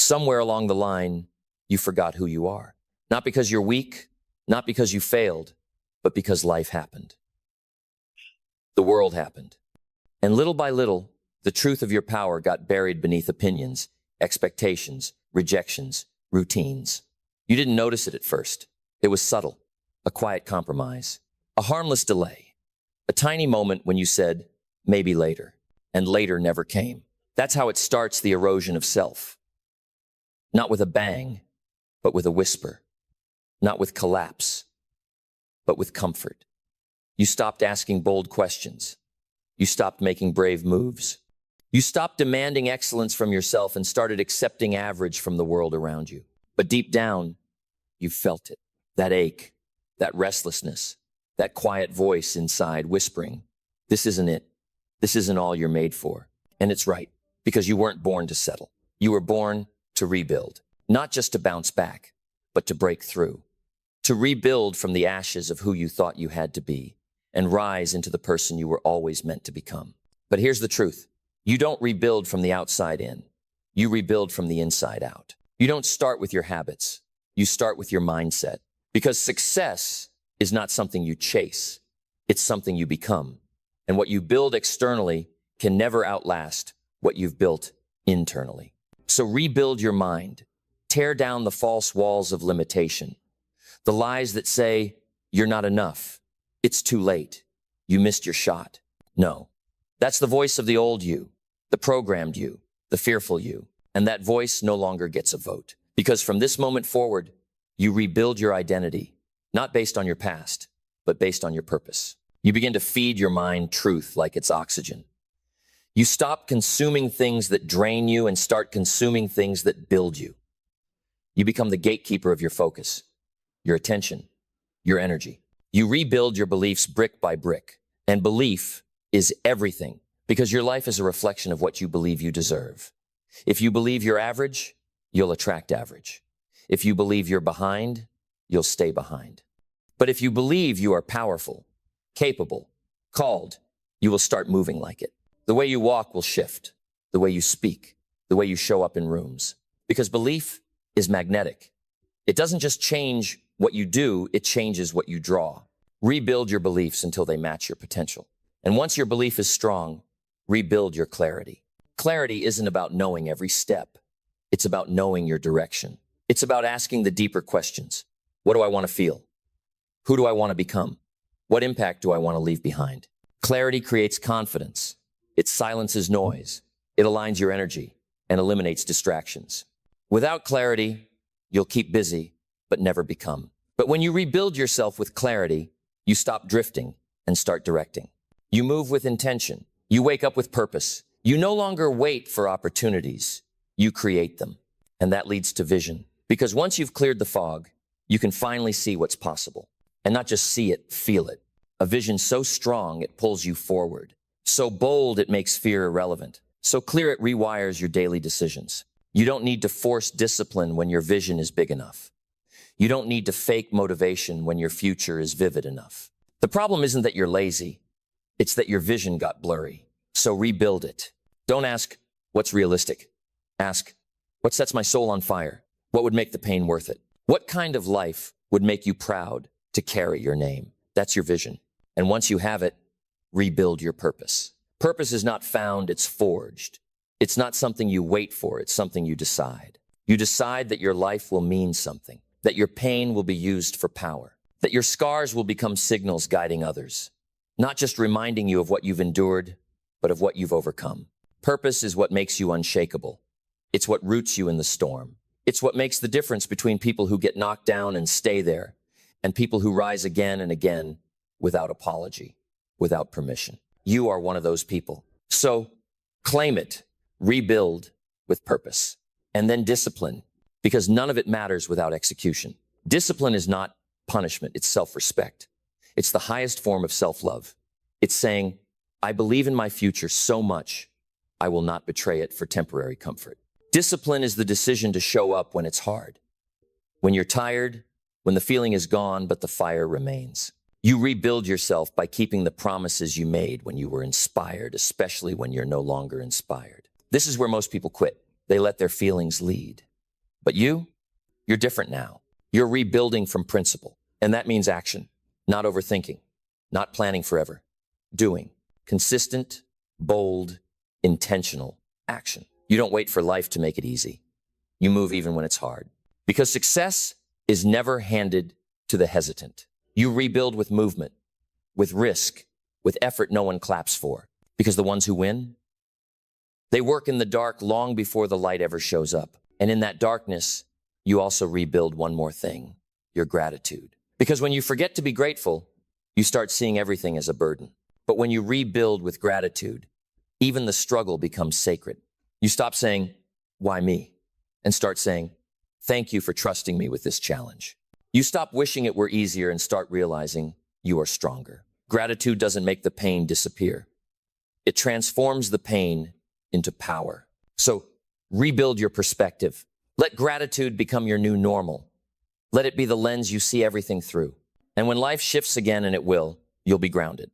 Somewhere along the line, you forgot who you are. Not because you're weak, not because you failed, but because life happened. The world happened. And little by little, the truth of your power got buried beneath opinions, expectations, rejections, routines. You didn't notice it at first. It was subtle, a quiet compromise, a harmless delay, a tiny moment when you said, maybe later, and later never came. That's how it starts the erosion of self. Not with a bang, but with a whisper. Not with collapse, but with comfort. You stopped asking bold questions. You stopped making brave moves. You stopped demanding excellence from yourself and started accepting average from the world around you. But deep down, you felt it. That ache, that restlessness, that quiet voice inside whispering, this isn't it. This isn't all you're made for. And it's right, because you weren't born to settle. You were born to rebuild, not just to bounce back, but to break through. To rebuild from the ashes of who you thought you had to be and rise into the person you were always meant to become. But here's the truth. You don't rebuild from the outside in. You rebuild from the inside out. You don't start with your habits. You start with your mindset. Because success is not something you chase. It's something you become. And what you build externally can never outlast what you've built internally. So rebuild your mind. Tear down the false walls of limitation. The lies that say, you're not enough. It's too late. You missed your shot. No. That's the voice of the old you, the programmed you, the fearful you. And that voice no longer gets a vote. Because from this moment forward, you rebuild your identity, not based on your past, but based on your purpose. You begin to feed your mind truth like it's oxygen. You stop consuming things that drain you and start consuming things that build you. You become the gatekeeper of your focus, your attention, your energy. You rebuild your beliefs brick by brick. And belief is everything, because your life is a reflection of what you believe you deserve. If you believe you're average, you'll attract average. If you believe you're behind, you'll stay behind. But if you believe you are powerful, capable, called, you will start moving like it. The way you walk will shift, the way you speak, the way you show up in rooms. Because belief is magnetic. It doesn't just change what you do, it changes what you draw. Rebuild your beliefs until they match your potential. And once your belief is strong, rebuild your clarity. Clarity isn't about knowing every step. It's about knowing your direction. It's about asking the deeper questions. What do I want to feel? Who do I want to become? What impact do I want to leave behind? Clarity creates confidence. It silences noise. It aligns your energy and eliminates distractions. Without clarity, you'll keep busy, but never become. But when you rebuild yourself with clarity, you stop drifting and start directing. You move with intention. You wake up with purpose. You no longer wait for opportunities. You create them. And that leads to vision. Because once you've cleared the fog, you can finally see what's possible. And not just see it, feel it. A vision so strong it pulls you forward. So bold it makes fear irrelevant. So clear it rewires your daily decisions. You don't need to force discipline when your vision is big enough. You don't need to fake motivation when your future is vivid enough. The problem isn't that you're lazy. It's that your vision got blurry. So rebuild it. Don't ask, what's realistic? Ask, what sets my soul on fire? What would make the pain worth it? What kind of life would make you proud to carry your name? That's your vision. And once you have it, rebuild your purpose. Purpose is not found, it's forged. It's not something you wait for, it's something you decide. You decide that your life will mean something, that your pain will be used for power, that your scars will become signals guiding others, not just reminding you of what you've endured, but of what you've overcome. Purpose is what makes you unshakable. It's what roots you in the storm. It's what makes the difference between people who get knocked down and stay there, and people who rise again and again without apology, without permission. You are one of those people. So claim it, rebuild with purpose, and then discipline, because none of it matters without execution. Discipline is not punishment, it's self-respect. It's the highest form of self-love. It's saying, I believe in my future so much, I will not betray it for temporary comfort. Discipline is the decision to show up when it's hard. When you're tired, when the feeling is gone, but the fire remains. You rebuild yourself by keeping the promises you made when you were inspired, especially when you're no longer inspired. This is where most people quit. They let their feelings lead. But you're different now. You're rebuilding from principle. And that means action, not overthinking, not planning forever, doing consistent, bold, intentional action. You don't wait for life to make it easy. You move even when it's hard. Because success is never handed to the hesitant. You rebuild with movement, with risk, with effort no one claps for. Because the ones who win, they work in the dark long before the light ever shows up. And in that darkness, you also rebuild one more thing, your gratitude. Because when you forget to be grateful, you start seeing everything as a burden. But when you rebuild with gratitude, even the struggle becomes sacred. You stop saying, why me? And start saying, thank you for trusting me with this challenge. You stop wishing it were easier and start realizing you are stronger. Gratitude doesn't make the pain disappear. It transforms the pain into power. So rebuild your perspective. Let gratitude become your new normal. Let it be the lens you see everything through. And when life shifts again, and it will, you'll be grounded.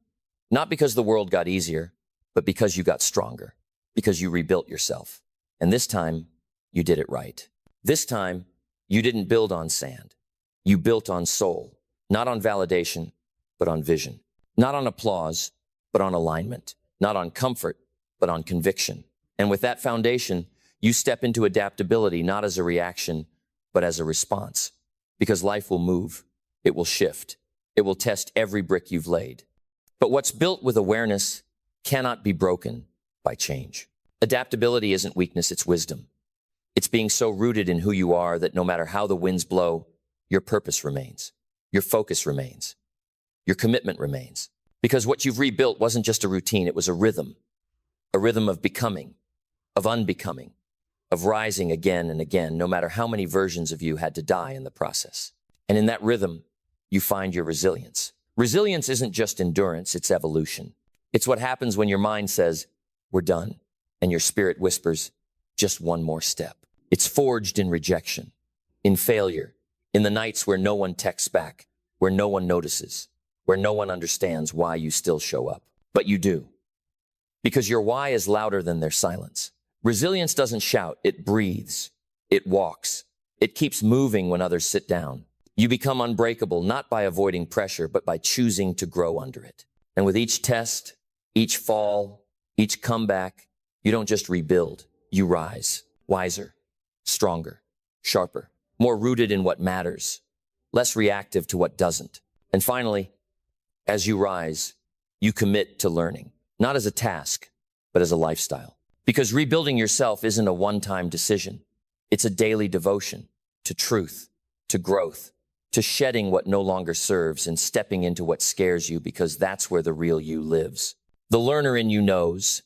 Not because the world got easier, but because you got stronger, because you rebuilt yourself. And this time, you did it right. This time, you didn't build on sand. You built on soul, not on validation, but on vision. Not on applause, but on alignment. Not on comfort, but on conviction. And with that foundation, you step into adaptability, not as a reaction, but as a response. Because life will move, it will shift, it will test every brick you've laid. But what's built with awareness cannot be broken by change. Adaptability isn't weakness, it's wisdom. It's being so rooted in who you are that no matter how the winds blow, your purpose remains, your focus remains, your commitment remains. Because what you've rebuilt wasn't just a routine, it was a rhythm of becoming, of unbecoming, of rising again and again, no matter how many versions of you had to die in the process. And in that rhythm, you find your resilience. Resilience isn't just endurance, it's evolution. It's what happens when your mind says, we're done, and your spirit whispers, just one more step. It's forged in rejection, in failure, in the nights where no one texts back, where no one notices, where no one understands why you still show up. But you do. Because your why is louder than their silence. Resilience doesn't shout, it breathes, it walks, it keeps moving when others sit down. You become unbreakable, not by avoiding pressure, but by choosing to grow under it. And with each test, each fall, each comeback, you don't just rebuild, you rise, wiser, stronger, sharper, more rooted in what matters, less reactive to what doesn't. And finally, as you rise, you commit to learning, not as a task, but as a lifestyle. Because rebuilding yourself isn't a one-time decision. It's a daily devotion to truth, to growth, to shedding what no longer serves and stepping into what scares you, because that's where the real you lives. The learner in you knows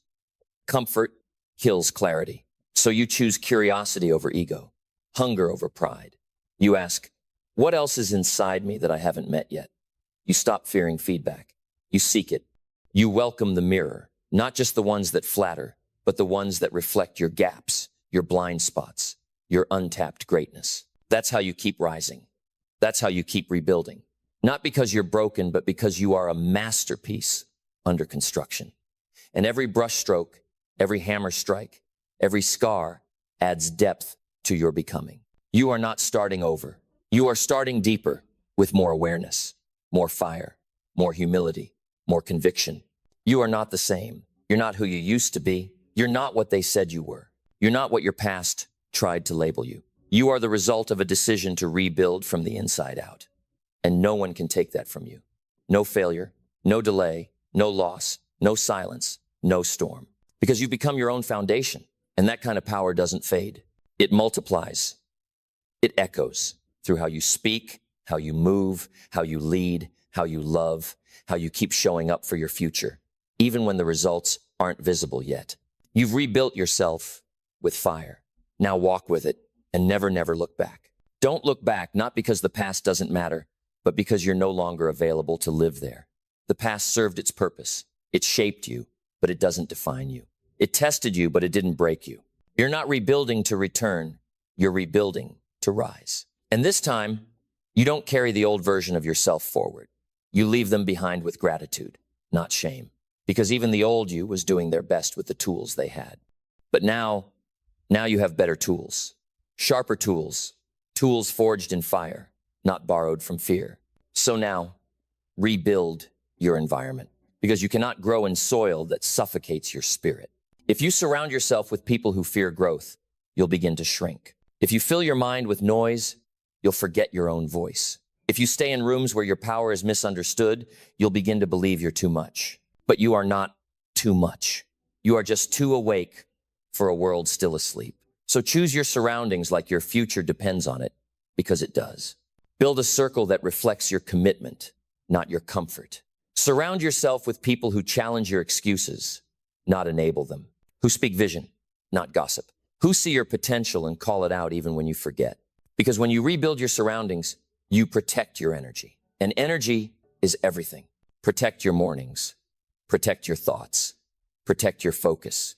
comfort kills clarity. So you choose curiosity over ego, hunger over pride. You ask, what else is inside me that I haven't met yet? You stop fearing feedback. You seek it. You welcome the mirror, not just the ones that flatter, but the ones that reflect your gaps, your blind spots, your untapped greatness. That's how you keep rising. That's how you keep rebuilding. Not because you're broken, but because you are a masterpiece under construction. And every brushstroke, every hammer strike, every scar adds depth to your becoming. You are not starting over. You are starting deeper with more awareness, more fire, more humility, more conviction. You are not the same. You're not who you used to be. You're not what they said you were. You're not what your past tried to label you. You are the result of a decision to rebuild from the inside out. And no one can take that from you. No failure, no delay, no loss, no silence, no storm. Because you've become your own foundation. And that kind of power doesn't fade. It multiplies. It echoes through how you speak, how you move, how you lead, how you love, how you keep showing up for your future, even when the results aren't visible yet. You've rebuilt yourself with fire. Now walk with it and never, never look back. Don't look back, not because the past doesn't matter, but because you're no longer available to live there. The past served its purpose. It shaped you, but it doesn't define you. It tested you, but it didn't break you. You're not rebuilding to return. You're rebuilding to rise. And this time, you don't carry the old version of yourself forward. You leave them behind with gratitude, not shame. Because even the old you was doing their best with the tools they had. But now you have better tools. Sharper tools, tools forged in fire, not borrowed from fear. So now, rebuild your environment, because you cannot grow in soil that suffocates your spirit. If you surround yourself with people who fear growth, you'll begin to shrink. If you fill your mind with noise, you'll forget your own voice. If you stay in rooms where your power is misunderstood, you'll begin to believe you're too much. But you are not too much. You are just too awake for a world still asleep. So choose your surroundings like your future depends on it, because it does. Build a circle that reflects your commitment, not your comfort. Surround yourself with people who challenge your excuses, not enable them. Who speak vision, not gossip. Who see your potential and call it out even when you forget. Because when you rebuild your surroundings, you protect your energy. And energy is everything. Protect your mornings. Protect your thoughts. Protect your focus.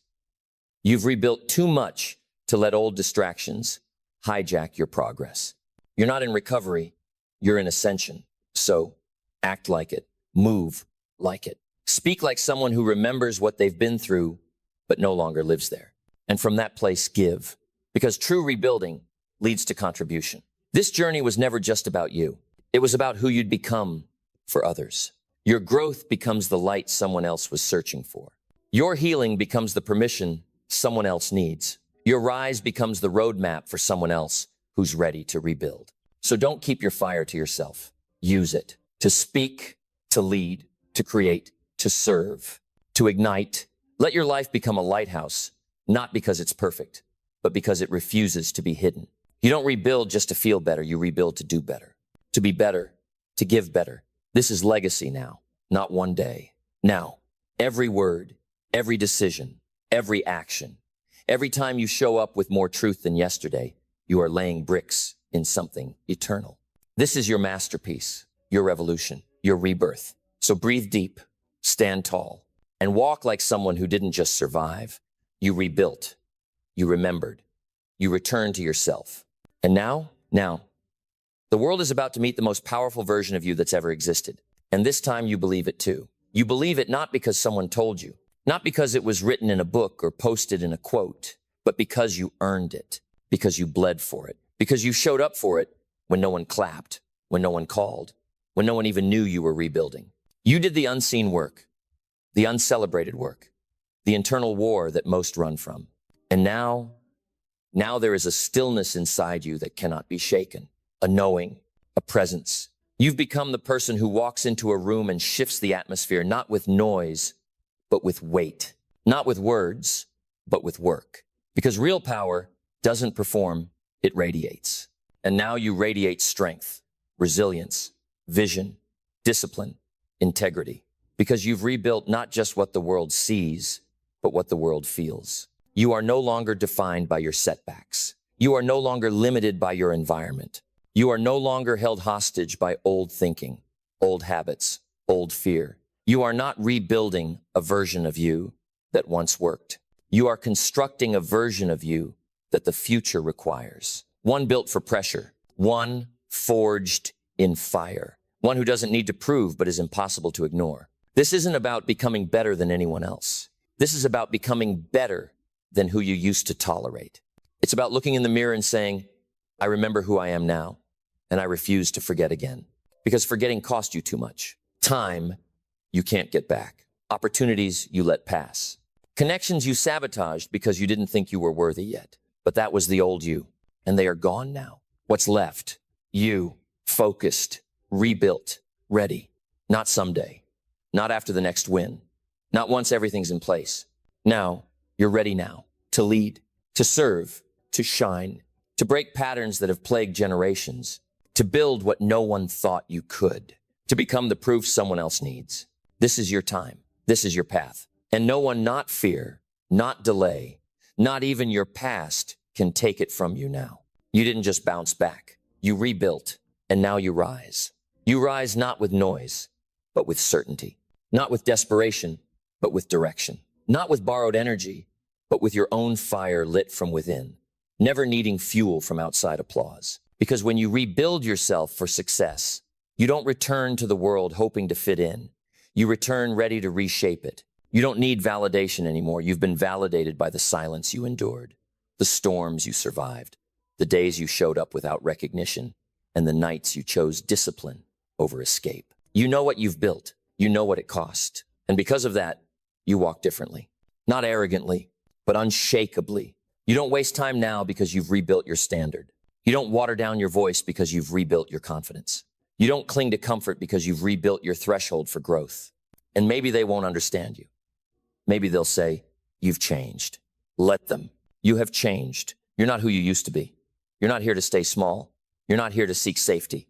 You've rebuilt too much to let old distractions hijack your progress. You're not in recovery, you're in ascension. So act like it. Move like it. Speak like someone who remembers what they've been through, but no longer lives there. And from that place, give. Because true rebuilding leads to contribution. This journey was never just about you. It was about who you'd become for others. Your growth becomes the light someone else was searching for. Your healing becomes the permission someone else needs. Your rise becomes the roadmap for someone else who's ready to rebuild. So don't keep your fire to yourself. Use it to speak, to lead, to create, to serve, to ignite. Let your life become a lighthouse, not because it's perfect, but because it refuses to be hidden. You don't rebuild just to feel better. You rebuild to do better, to be better, to give better. This is legacy now, not one day. Now, every word, every decision, every action, every time you show up with more truth than yesterday, you are laying bricks in something eternal. This is your masterpiece, your revolution, your rebirth. So breathe deep, stand tall, and walk like someone who didn't just survive. You rebuilt, you remembered, you returned to yourself. And now, the world is about to meet the most powerful version of you that's ever existed. And this time you believe it too. You believe it not because someone told you, not because it was written in a book or posted in a quote, but because you earned it, because you bled for it, because you showed up for it when no one clapped, when no one called, when no one even knew you were rebuilding. You did the unseen work, the uncelebrated work, the internal war that most run from. And now there is a stillness inside you that cannot be shaken, a knowing, a presence. You've become the person who walks into a room and shifts the atmosphere, not with noise, but with weight, not with words, but with work. Because real power doesn't perform, it radiates. And now you radiate strength, resilience, vision, discipline, integrity. Because you've rebuilt not just what the world sees, but what the world feels. You are no longer defined by your setbacks. You are no longer limited by your environment. You are no longer held hostage by old thinking, old habits, old fear. You are not rebuilding a version of you that once worked. You are constructing a version of you that the future requires. One built for pressure, one forged in fire, one who doesn't need to prove but is impossible to ignore. This isn't about becoming better than anyone else. This is about becoming better than who you used to tolerate. It's about looking in the mirror and saying, I remember who I am now, and I refuse to forget again. Because forgetting cost you too much. Time you can't get back. Opportunities you let pass. Connections you sabotaged because you didn't think you were worthy yet. But that was the old you, and they are gone now. What's left? You, focused, rebuilt, ready. Not someday. Not after the next win. Not once everything's in place. Now, you're ready now to lead, to serve, to shine, to break patterns that have plagued generations, to build what no one thought you could, to become the proof someone else needs. This is your time. This is your path. And no one, not fear, not delay, not even your past can take it from you now. You didn't just bounce back. You rebuilt, and now you rise. You rise not with noise, but with certainty. Not with desperation, but with direction. Not with borrowed energy, but with your own fire lit from within, never needing fuel from outside applause. Because when you rebuild yourself for success, you don't return to the world hoping to fit in. You return ready to reshape it. You don't need validation anymore. You've been validated by the silence you endured, the storms you survived, the days you showed up without recognition, and the nights you chose discipline over escape. You know what you've built. You know what it cost. And because of that, you walk differently. Not arrogantly, but unshakably. You don't waste time now because you've rebuilt your standard. You don't water down your voice because you've rebuilt your confidence. You don't cling to comfort because you've rebuilt your threshold for growth. And maybe they won't understand you. Maybe they'll say, you've changed. Let them. You have changed. You're not who you used to be. You're not here to stay small. You're not here to seek safety.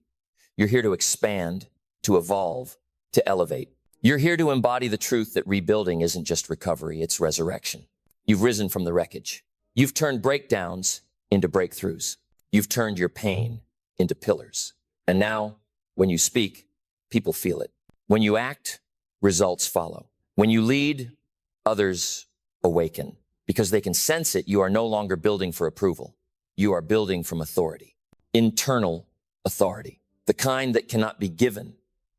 You're here to expand, to evolve, to elevate. You're here to embody the truth that rebuilding isn't just recovery, it's resurrection. You've risen from the wreckage. You've turned breakdowns into breakthroughs. You've turned your pain into pillars. And now, when you speak, people feel it. When you act, results follow. When you lead, others awaken. Because they can sense it, you are no longer building for approval. You are building from authority. Internal authority. The kind that cannot be given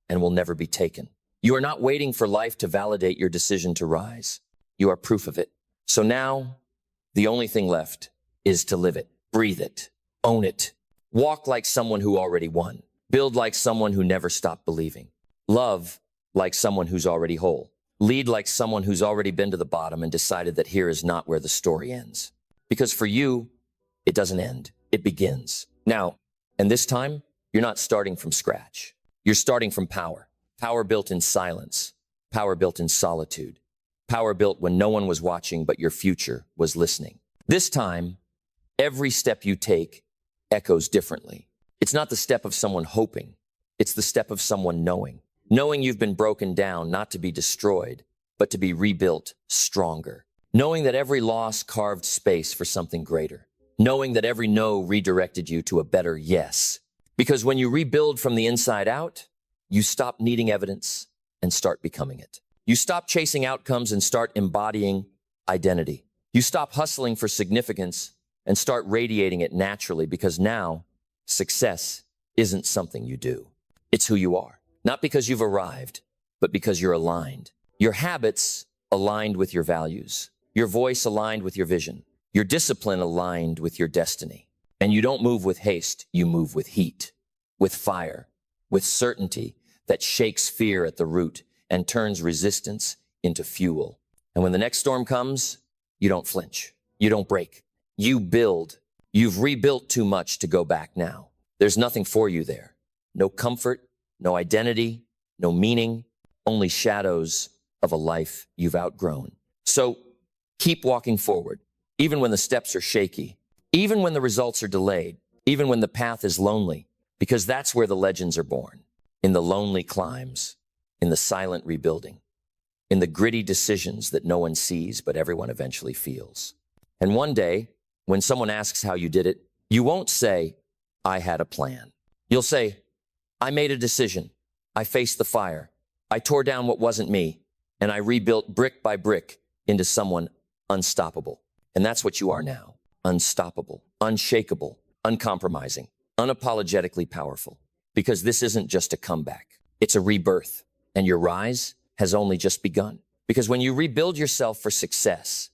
and will never be taken. You are not waiting for life to validate your decision to rise. You are proof of it. So now, the only thing left is to live it, breathe it, own it. Walk like someone who already won. Build like someone who never stopped believing. Love like someone who's already whole. Lead like someone who's already been to the bottom and decided that here is not where the story ends. Because for you, it doesn't end, it begins. Now, and this time, you're not starting from scratch. You're starting from power. Power built in silence. Power built in solitude. Power built when no one was watching but your future was listening. This time, every step you take echoes differently. It's not the step of someone hoping. It's the step of someone knowing. Knowing you've been broken down, not to be destroyed, but to be rebuilt stronger. Knowing that every loss carved space for something greater. Knowing that every no redirected you to a better yes. Because when you rebuild from the inside out, you stop needing evidence and start becoming it. You stop chasing outcomes and start embodying identity. You stop hustling for significance and start radiating it naturally, because now success isn't something you do. It's who you are. Not because you've arrived, but because you're aligned. Your habits aligned with your values. Your voice aligned with your vision. Your discipline aligned with your destiny. And you don't move with haste, you move with heat, with fire, with certainty that shakes fear at the root and turns resistance into fuel. And when the next storm comes, you don't flinch. You don't break. You build. You've rebuilt too much to go back now. There's nothing for you there. No comfort, no identity, no meaning, only shadows of a life you've outgrown. So keep walking forward, even when the steps are shaky, even when the results are delayed, even when the path is lonely, because that's where the legends are born. In the lonely climbs, in the silent rebuilding, in the gritty decisions that no one sees but everyone eventually feels. And one day, when someone asks how you did it, you won't say, I had a plan. You'll say, I made a decision. I faced the fire. I tore down what wasn't me, and I rebuilt brick by brick into someone unstoppable. And that's what you are now. Unstoppable, unshakable, uncompromising, unapologetically powerful. Because this isn't just a comeback. It's a rebirth. And your rise has only just begun. Because when you rebuild yourself for success,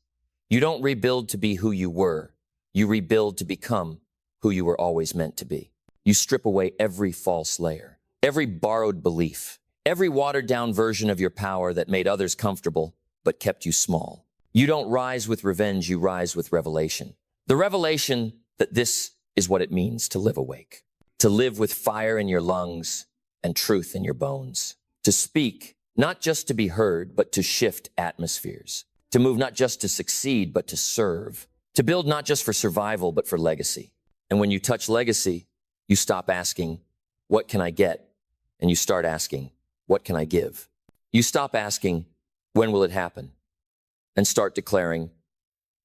you don't rebuild to be who you were. You rebuild to become who you were always meant to be. You strip away every false layer, every borrowed belief, every watered down version of your power that made others comfortable but kept you small. You don't rise with revenge, you rise with revelation. The revelation that this is what it means to live awake. To live with fire in your lungs and truth in your bones. To speak, not just to be heard, but to shift atmospheres. To move not just to succeed, but to serve. To build not just for survival, but for legacy. And when you touch legacy, you stop asking, what can I get? And you start asking, what can I give? You stop asking, when will it happen? And start declaring,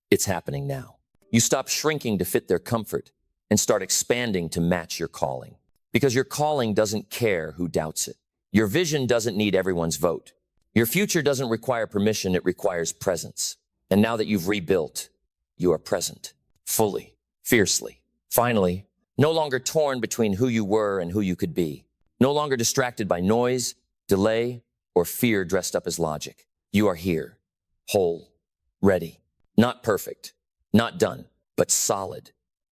it's happening now. You stop shrinking to fit their comfort and start expanding to match your calling. Because your calling doesn't care who doubts it. Your vision doesn't need everyone's vote. Your future doesn't require permission, it requires presence. And now that you've rebuilt, you are present, fully, fiercely. Finally, no longer torn between who you were and who you could be. No longer distracted by noise, delay, or fear dressed up as logic. You are here, whole, ready, not perfect, not done, but solid,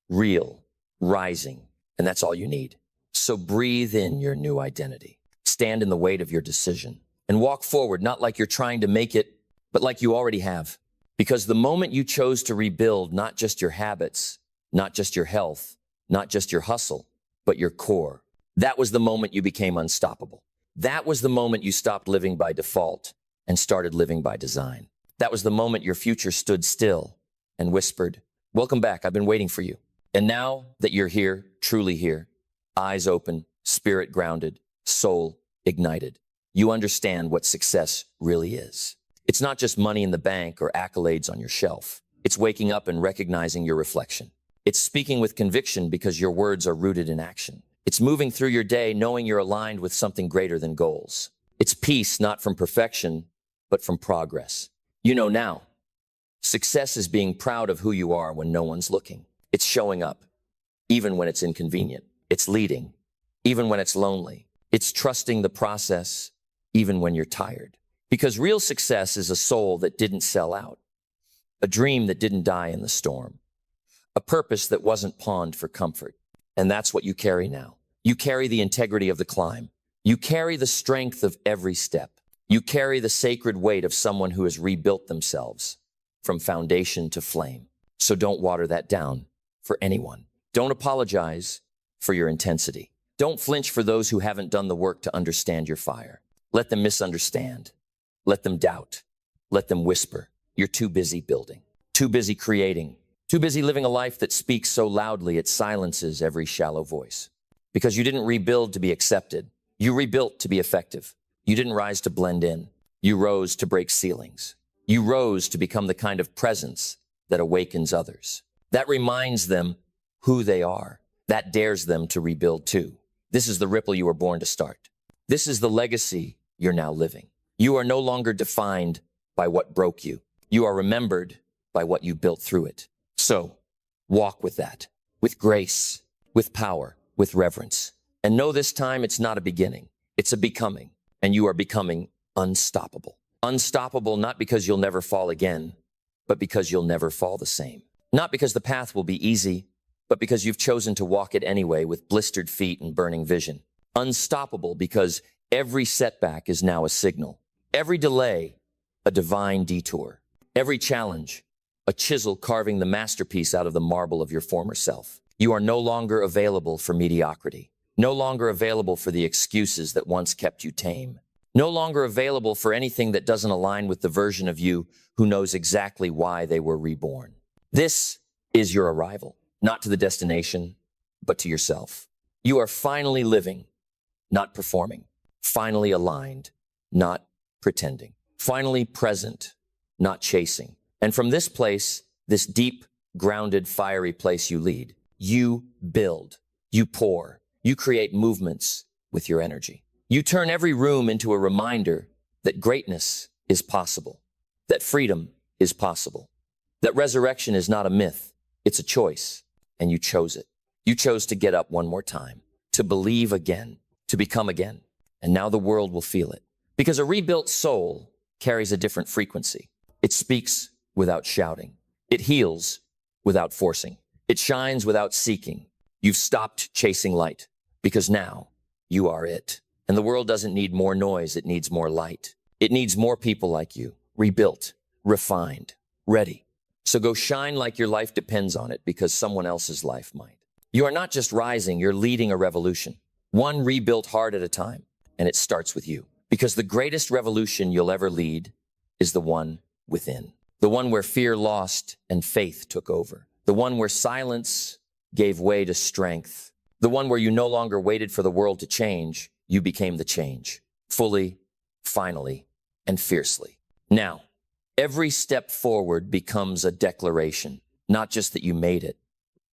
real, rising, and that's all you need. So breathe in your new identity. Stand in the weight of your decision and walk forward, not like you're trying to make it, but like you already have. Because the moment you chose to rebuild not just your habits, not just your health, not just your hustle, but your core, that was the moment you became unstoppable. That was the moment you stopped living by default and started living by design. That was the moment your future stood still and whispered, "Welcome back, I've been waiting for you." And now that you're here, truly here, eyes open, spirit grounded, soul ignited, you understand what success really is. It's not just money in the bank or accolades on your shelf. It's waking up and recognizing your reflection. It's speaking with conviction because your words are rooted in action. It's moving through your day knowing you're aligned with something greater than goals. It's peace not from perfection, but from progress. You know now, success is being proud of who you are when no one's looking. It's showing up, even when it's inconvenient. It's leading, even when it's lonely. It's trusting the process, even when you're tired. Because real success is a soul that didn't sell out, a dream that didn't die in the storm, a purpose that wasn't pawned for comfort. And that's what you carry now. You carry the integrity of the climb. You carry the strength of every step. You carry the sacred weight of someone who has rebuilt themselves from foundation to flame. So don't water that down for anyone. Don't apologize for your intensity. Don't flinch for those who haven't done the work to understand your fire. Let them misunderstand. Let them doubt. Let them whisper. You're too busy building, too busy creating, too busy living a life that speaks so loudly it silences every shallow voice. Because you didn't rebuild to be accepted. You rebuilt to be effective. You didn't rise to blend in. You rose to break ceilings. You rose to become the kind of presence that awakens others. That reminds them who they are. That dares them to rebuild too. This is the ripple you were born to start. This is the legacy you're now living. You are no longer defined by what broke you. You are remembered by what you built through it. So walk with that, with grace, with power, with reverence. And know this time it's not a beginning, it's a becoming. And you are becoming unstoppable. Unstoppable not because you'll never fall again, but because you'll never fall the same. Not because the path will be easy, but because you've chosen to walk it anyway with blistered feet and burning vision. Unstoppable because every setback is now a signal. Every delay, a divine detour. Every challenge, a chisel carving the masterpiece out of the marble of your former self. You are no longer available for mediocrity. No longer available for the excuses that once kept you tame. No longer available for anything that doesn't align with the version of you who knows exactly why they were reborn. This is your arrival, not to the destination, but to yourself. You are finally living, not performing. Finally aligned, not pretending. Finally present, not chasing. And from this place, this deep, grounded, fiery place you lead, you build, you pour, you create movements with your energy. You turn every room into a reminder that greatness is possible, that freedom is possible, that resurrection is not a myth, it's a choice, and you chose it. You chose to get up one more time, to believe again, to become again, and now the world will feel it. Because a rebuilt soul carries a different frequency. It speaks without shouting. It heals without forcing. It shines without seeking. You've stopped chasing light because now you are it. And the world doesn't need more noise, it needs more light. It needs more people like you, rebuilt, refined, ready. So go shine like your life depends on it because someone else's life might. You are not just rising, you're leading a revolution. One rebuilt heart at a time. And it starts with you. Because the greatest revolution you'll ever lead is the one within. The one where fear lost and faith took over. The one where silence gave way to strength. The one where you no longer waited for the world to change, you became the change. Fully, finally, and fiercely. Now, every step forward becomes a declaration. Not just that you made it,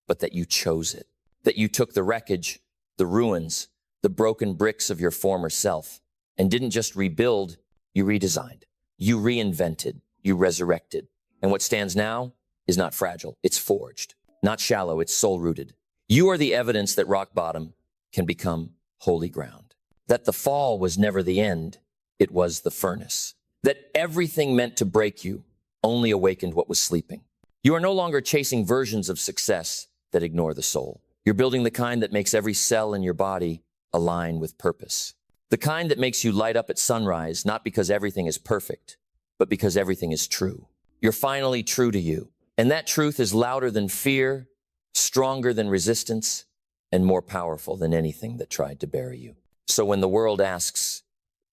but that you chose it. That you took the wreckage, the ruins, the broken bricks of your former self, and didn't just rebuild, you redesigned. You reinvented, you resurrected. And what stands now is not fragile, it's forged. Not shallow, it's soul-rooted. You are the evidence that rock bottom can become holy ground. That the fall was never the end, it was the furnace. That everything meant to break you only awakened what was sleeping. You are no longer chasing versions of success that ignore the soul. You're building the kind that makes every cell in your body align with purpose. The kind that makes you light up at sunrise, not because everything is perfect, but because everything is true. You're finally true to you. And that truth is louder than fear, stronger than resistance, and more powerful than anything that tried to bury you. So when the world asks,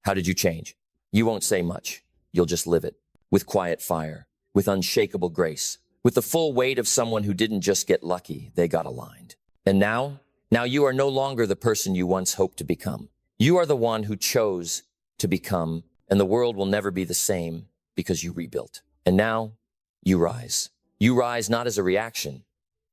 how did you change? You won't say much. You'll just live it with quiet fire, with unshakable grace, with the full weight of someone who didn't just get lucky, they got aligned. And now you are no longer the person you once hoped to become. You are the one who chose to become, and the world will never be the same because you rebuilt. And now you rise. You rise not as a reaction,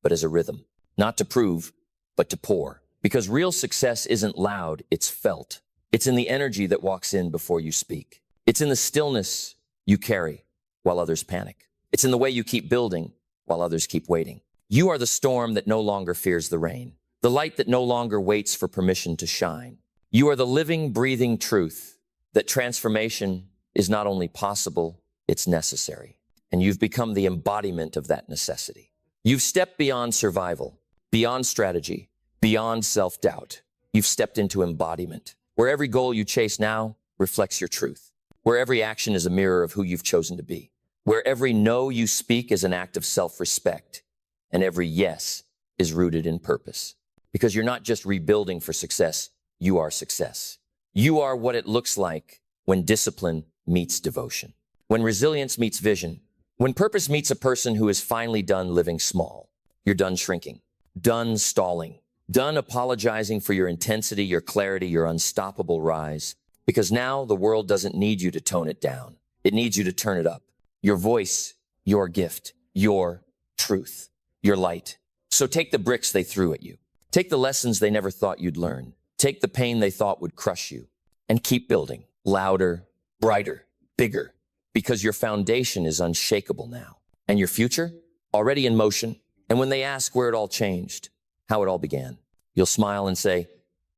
but as a rhythm. Not to prove, but to pour. Because real success isn't loud, it's felt. It's in the energy that walks in before you speak. It's in the stillness you carry while others panic. It's in the way you keep building while others keep waiting. You are the storm that no longer fears the rain, the light that no longer waits for permission to shine. You are the living, breathing truth that transformation is not only possible, it's necessary. And you've become the embodiment of that necessity. You've stepped beyond survival, beyond strategy, beyond self-doubt. You've stepped into embodiment, where every goal you chase now reflects your truth, where every action is a mirror of who you've chosen to be, where every no you speak is an act of self-respect, and every yes is rooted in purpose. Because you're not just rebuilding for success, you are success. You are what it looks like when discipline meets devotion, when resilience meets vision, when purpose meets a person who is finally done living small. You're done shrinking, done stalling, done apologizing for your intensity, your clarity, your unstoppable rise. Because now the world doesn't need you to tone it down. It needs you to turn it up. Your voice, your gift, your truth, your light. So take the bricks they threw at you. Take the lessons they never thought you'd learn. Take the pain they thought would crush you. And keep building. Louder, brighter, bigger. Because your foundation is unshakable now. And your future? Already in motion. And when they ask where it all changed, how it all began, you'll smile and say,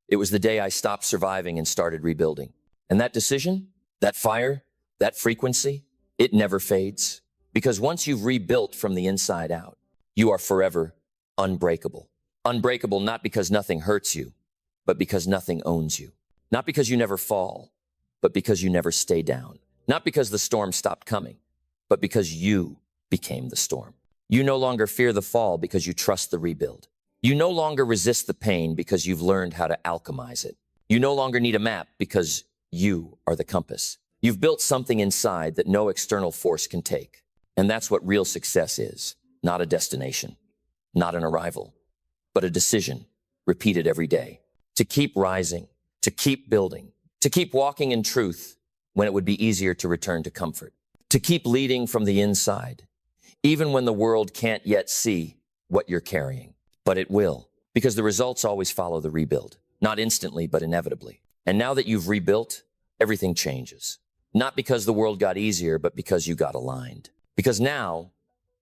it was the day I stopped surviving and started rebuilding. And that decision, that fire, that frequency, it never fades. Because once you've rebuilt from the inside out, you are forever unbreakable. Unbreakable not because nothing hurts you, but because nothing owns you. Not because you never fall, but because you never stay down. Not because the storm stopped coming, but because you became the storm. You no longer fear the fall because you trust the rebuild. You no longer resist the pain because you've learned how to alchemize it. You no longer need a map because you are the compass. You've built something inside that no external force can take. And that's what real success is. Not a destination, not an arrival, but a decision repeated every day. To keep rising, to keep building, to keep walking in truth when it would be easier to return to comfort. To keep leading from the inside, even when the world can't yet see what you're carrying. But it will, because the results always follow the rebuild. Not instantly, but inevitably. And now that you've rebuilt, everything changes. Not because the world got easier, but because you got aligned. Because now,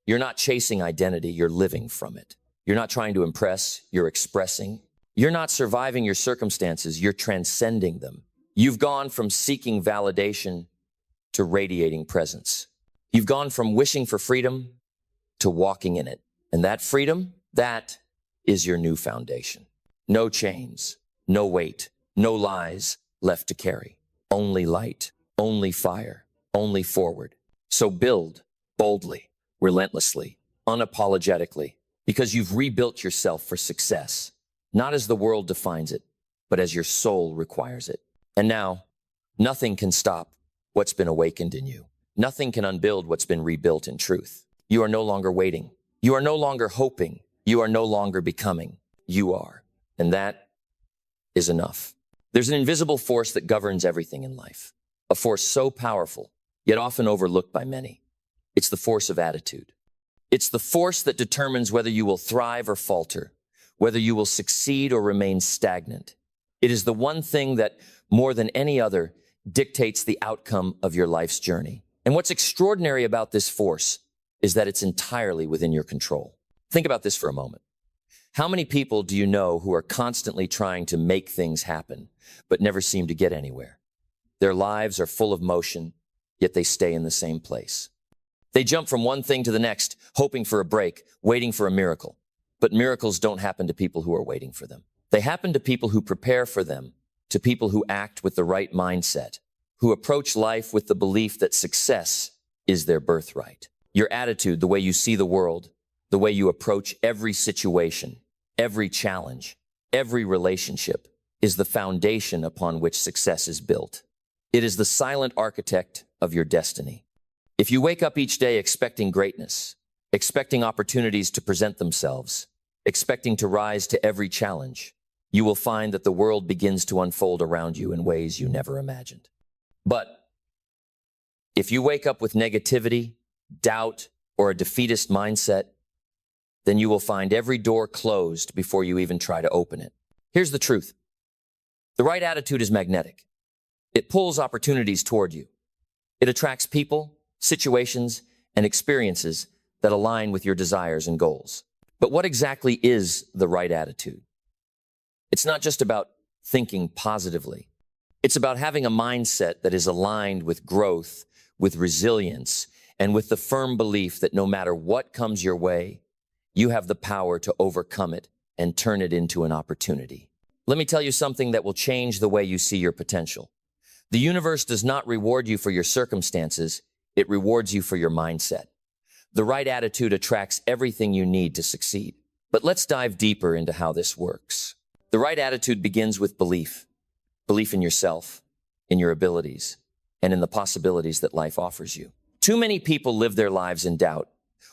you're not chasing identity, you're living from it. You're not trying to impress, you're expressing. You're not surviving your circumstances, you're transcending them. You've gone from seeking validation to radiating presence. You've gone from wishing for freedom to walking in it. And that freedom, that is your new foundation. No chains, no weight, no lies left to carry. Only light, only fire, only forward. So build boldly, relentlessly, unapologetically, because you've rebuilt yourself for success, not as the world defines it, but as your soul requires it. And now, nothing can stop what's been awakened in you. Nothing can unbuild what's been rebuilt in truth. You are no longer waiting. You are no longer hoping. You are no longer becoming. You are. And that is enough. There's an invisible force that governs everything in life. A force so powerful, yet often overlooked by many. It's the force of attitude. It's the force that determines whether you will thrive or falter, whether you will succeed or remain stagnant. It is the one thing that, more than any other, dictates the outcome of your life's journey. And what's extraordinary about this force is that it's entirely within your control. Think about this for a moment. How many people do you know who are constantly trying to make things happen, but never seem to get anywhere? Their lives are full of motion, yet they stay in the same place. They jump from one thing to the next, hoping for a break, waiting for a miracle. But miracles don't happen to people who are waiting for them. They happen to people who prepare for them, to people who act with the right mindset, who approach life with the belief that success is their birthright. Your attitude, the way you see the world, the way you approach every situation, every challenge, every relationship, is the foundation upon which success is built. It is the silent architect of your destiny. If you wake up each day expecting greatness, expecting opportunities to present themselves, expecting to rise to every challenge, you will find that the world begins to unfold around you in ways you never imagined. But if you wake up with negativity, doubt, or a defeatist mindset, then you will find every door closed before you even try to open it. Here's the truth. The right attitude is magnetic. It pulls opportunities toward you. It attracts people, situations, and experiences that align with your desires and goals. But what exactly is the right attitude? It's not just about thinking positively. It's about having a mindset that is aligned with growth, with resilience, and with the firm belief that no matter what comes your way, you have the power to overcome it and turn it into an opportunity. Let me tell you something that will change the way you see your potential. The universe does not reward you for your circumstances, it rewards you for your mindset. The right attitude attracts everything you need to succeed. But let's dive deeper into how this works. The right attitude begins with belief. Belief in yourself, in your abilities, and in the possibilities that life offers you. Too many people live their lives in doubt,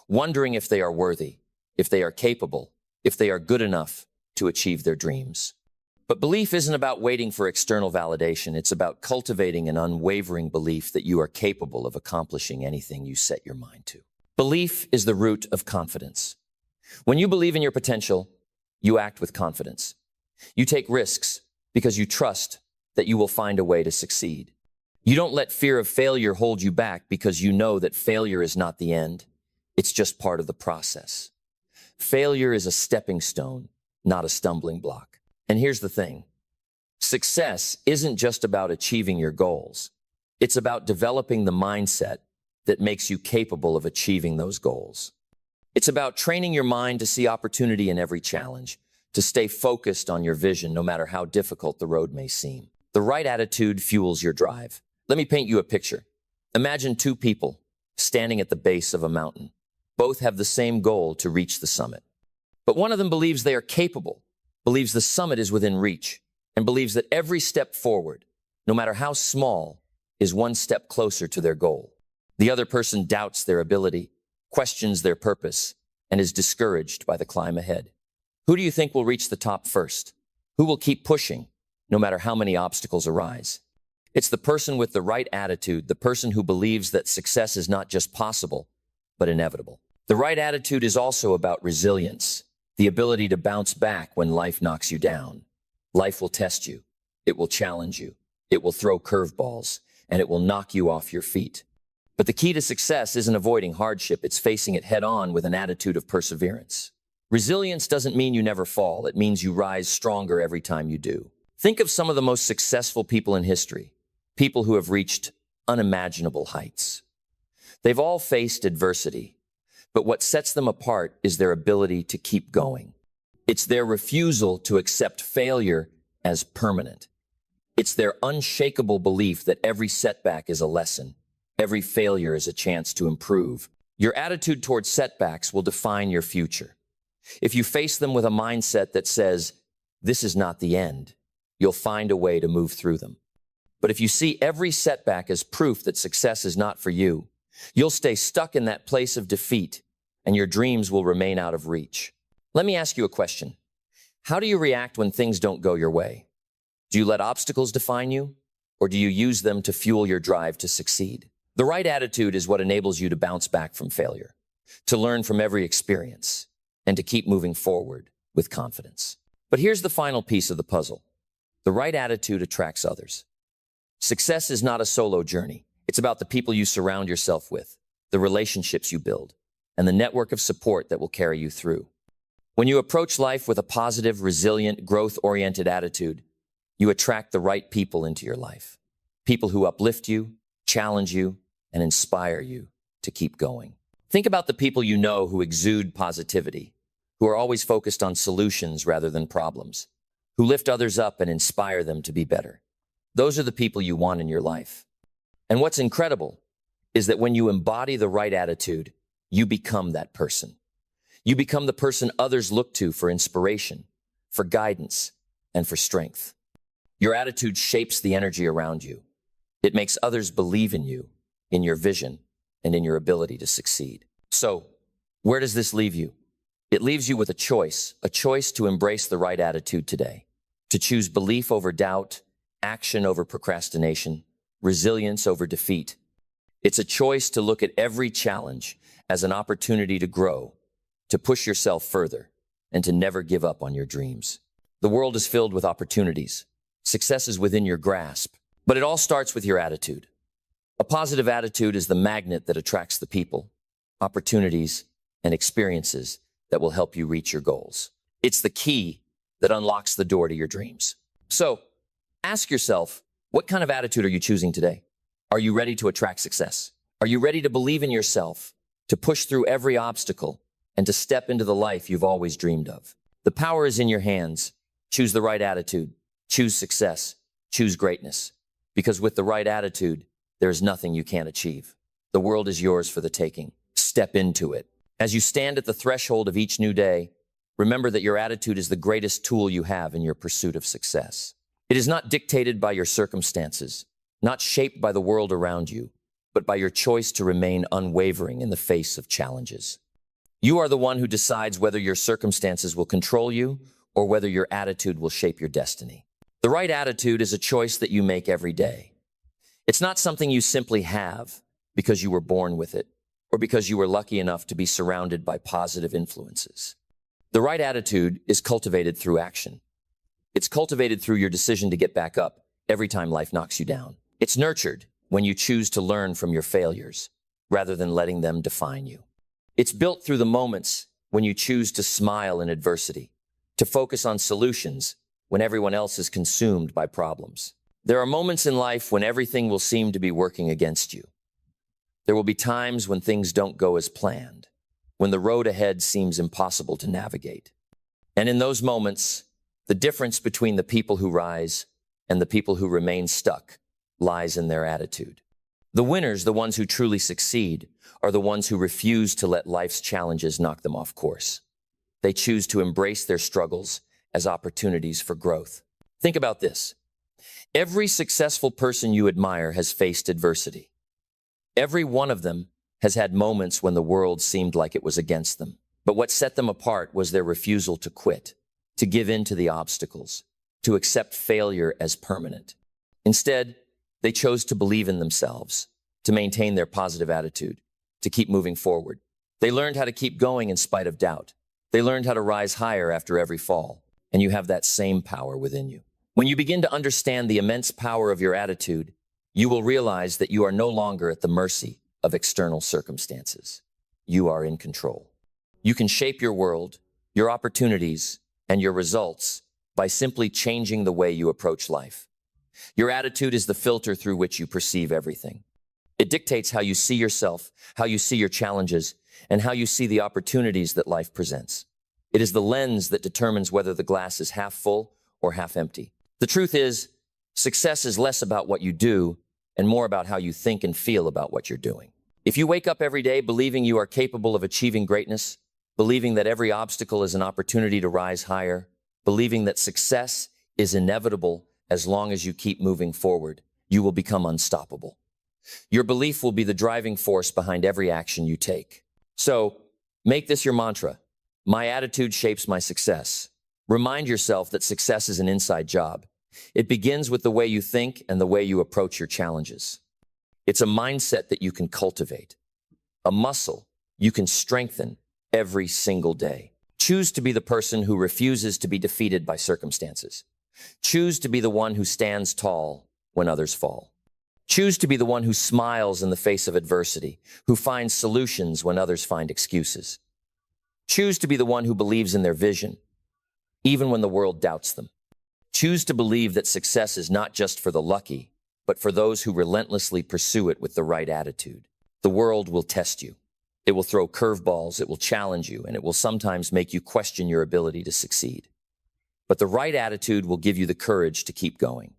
wondering if they are worthy, if they are capable, if they are good enough to achieve their dreams. But belief isn't about waiting for external validation. It's about cultivating an unwavering belief that you are capable of accomplishing anything you set your mind to. Belief is the root of confidence. When you believe in your potential, you act with confidence. You take risks because you trust that you will find a way to succeed. You don't let fear of failure hold you back because you know that failure is not the end. It's just part of the process. Failure is a stepping stone, not a stumbling block. And here's the thing. Success isn't just about achieving your goals. It's about developing the mindset that makes you capable of achieving those goals. It's about training your mind to see opportunity in every challenge, to stay focused on your vision no matter how difficult the road may seem. The right attitude fuels your drive. Let me paint you a picture. Imagine two people standing at the base of a mountain. Both have the same goal to reach the summit. But one of them believes they are capable, believes the summit is within reach, and believes that every step forward, no matter how small, is one step closer to their goal. The other person doubts their ability, questions their purpose, and is discouraged by the climb ahead. Who do you think will reach the top first? Who will keep pushing, no matter how many obstacles arise? It's the person with the right attitude, the person who believes that success is not just possible, but inevitable. The right attitude is also about resilience, the ability to bounce back when life knocks you down. Life will test you. It will challenge you. It will throw curveballs, and it will knock you off your feet. But the key to success isn't avoiding hardship. It's facing it head on with an attitude of perseverance. Resilience doesn't mean you never fall. It means you rise stronger every time you do. Think of some of the most successful people in history, people who have reached unimaginable heights. They've all faced adversity, but what sets them apart is their ability to keep going. It's their refusal to accept failure as permanent. It's their unshakable belief that every setback is a lesson. Every failure is a chance to improve. Your attitude towards setbacks will define your future. If you face them with a mindset that says, "This is not the end," you'll find a way to move through them. But if you see every setback as proof that success is not for you, you'll stay stuck in that place of defeat, and your dreams will remain out of reach. Let me ask you a question. How do you react when things don't go your way? Do you let obstacles define you, or do you use them to fuel your drive to succeed? The right attitude is what enables you to bounce back from failure, to learn from every experience, and to keep moving forward with confidence. But here's the final piece of the puzzle. The right attitude attracts others. Success is not a solo journey. It's about the people you surround yourself with, the relationships you build, and the network of support that will carry you through. When you approach life with a positive, resilient, growth-oriented attitude, you attract the right people into your life. People who uplift you, challenge you, and inspire you to keep going. Think about the people you know who exude positivity, who are always focused on solutions rather than problems, who lift others up and inspire them to be better. Those are the people you want in your life. And what's incredible is that when you embody the right attitude, you become that person. You become the person others look to for inspiration, for guidance, and for strength. Your attitude shapes the energy around you. It makes others believe in you, in your vision, and in your ability to succeed. So, where does this leave you? It leaves you with a choice to embrace the right attitude today, to choose belief over doubt, action over procrastination, resilience over defeat. It's a choice to look at every challenge as an opportunity to grow, to push yourself further, and to never give up on your dreams. The world is filled with opportunities. Success is within your grasp, but it all starts with your attitude. A positive attitude is the magnet that attracts the people, opportunities, and experiences that will help you reach your goals. It's the key that unlocks the door to your dreams. So, ask yourself, what kind of attitude are you choosing today? Are you ready to attract success? Are you ready to believe in yourself, to push through every obstacle, and to step into the life you've always dreamed of? The power is in your hands. Choose the right attitude. Choose success. Choose greatness. Because with the right attitude, there is nothing you can't achieve. The world is yours for the taking. Step into it. As you stand at the threshold of each new day, remember that your attitude is the greatest tool you have in your pursuit of success. It is not dictated by your circumstances, not shaped by the world around you, but by your choice to remain unwavering in the face of challenges. You are the one who decides whether your circumstances will control you or whether your attitude will shape your destiny. The right attitude is a choice that you make every day. It's not something you simply have because you were born with it or because you were lucky enough to be surrounded by positive influences. The right attitude is cultivated through action. It's cultivated through your decision to get back up every time life knocks you down. It's nurtured when you choose to learn from your failures rather than letting them define you. It's built through the moments when you choose to smile in adversity, to focus on solutions when everyone else is consumed by problems. There are moments in life when everything will seem to be working against you. There will be times when things don't go as planned, when the road ahead seems impossible to navigate. And in those moments, the difference between the people who rise and the people who remain stuck lies in their attitude. The winners, the ones who truly succeed, are the ones who refuse to let life's challenges knock them off course. They choose to embrace their struggles as opportunities for growth. Think about this. Every successful person you admire has faced adversity. Every one of them has had moments when the world seemed like it was against them. But what set them apart was their refusal to quit, to give in to the obstacles, to accept failure as permanent. Instead, they chose to believe in themselves, to maintain their positive attitude, to keep moving forward. They learned how to keep going in spite of doubt. They learned how to rise higher after every fall, and you have that same power within you. When you begin to understand the immense power of your attitude, you will realize that you are no longer at the mercy of external circumstances. You are in control. You can shape your world, your opportunities, and your results by simply changing the way you approach life. Your attitude is the filter through which you perceive everything. It dictates how you see yourself, how you see your challenges, and how you see the opportunities that life presents. It is the lens that determines whether the glass is half full or half empty. The truth is, success is less about what you do and more about how you think and feel about what you're doing. If you wake up every day believing you are capable of achieving greatness, believing that every obstacle is an opportunity to rise higher, believing that success is inevitable as long as you keep moving forward, you will become unstoppable. Your belief will be the driving force behind every action you take. So, make this your mantra. My attitude shapes my success. Remind yourself that success is an inside job. It begins with the way you think and the way you approach your challenges. It's a mindset that you can cultivate, a muscle you can strengthen every single day. Choose to be the person who refuses to be defeated by circumstances. Choose to be the one who stands tall when others fall. Choose to be the one who smiles in the face of adversity, who finds solutions when others find excuses. Choose to be the one who believes in their vision, even when the world doubts them. Choose to believe that success is not just for the lucky, but for those who relentlessly pursue it with the right attitude. The world will test you. It will throw curveballs, it will challenge you, and it will sometimes make you question your ability to succeed. But the right attitude will give you the courage to keep going.